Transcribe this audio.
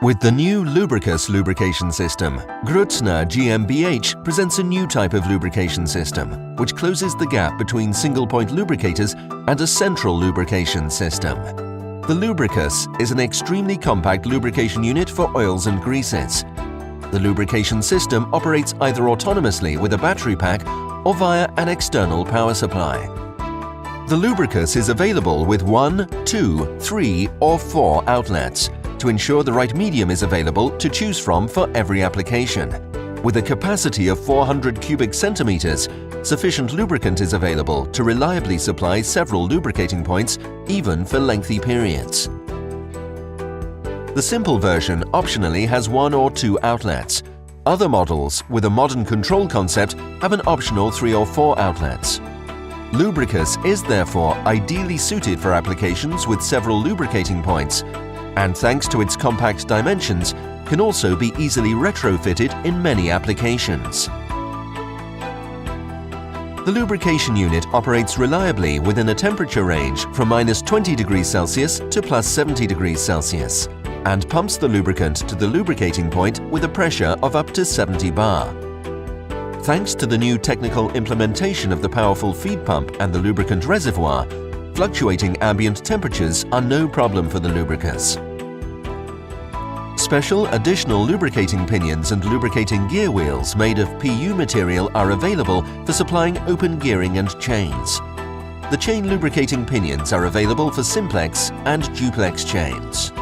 With the new Lubricus lubrication system, Grutzner GmbH presents a new type of lubrication system, which closes the gap between single-point lubricators and a central lubrication system. The Lubricus is an extremely compact lubrication unit for oils and greases. The lubrication system operates either autonomously with a battery pack or via an external power supply. The Lubricus is available with 1, 2, 3 or 4 outlets to ensure the right medium is available to choose from for every application. With a capacity of 400 cubic centimeters, sufficient lubricant is available to reliably supply several lubricating points, even for lengthy periods. The simple version optionally has 1 or 2 outlets. Other models with a modern control concept have an optional 3 or 4 outlets. Lubricus is therefore ideally suited for applications with several lubricating points, and thanks to its compact dimensions, can also be easily retrofitted in many applications. The lubrication unit operates reliably within a temperature range from -20 degrees Celsius to +70 degrees Celsius, and pumps the lubricant to the lubricating point with a pressure of up to 70 bar. Thanks to the new technical implementation of the powerful feed pump and the lubricant reservoir, fluctuating ambient temperatures are no problem for the Lubricus. Special additional lubricating pinions and lubricating gear wheels made of PU material are available for supplying open gearing and chains. The chain lubricating pinions are available for simplex and duplex chains.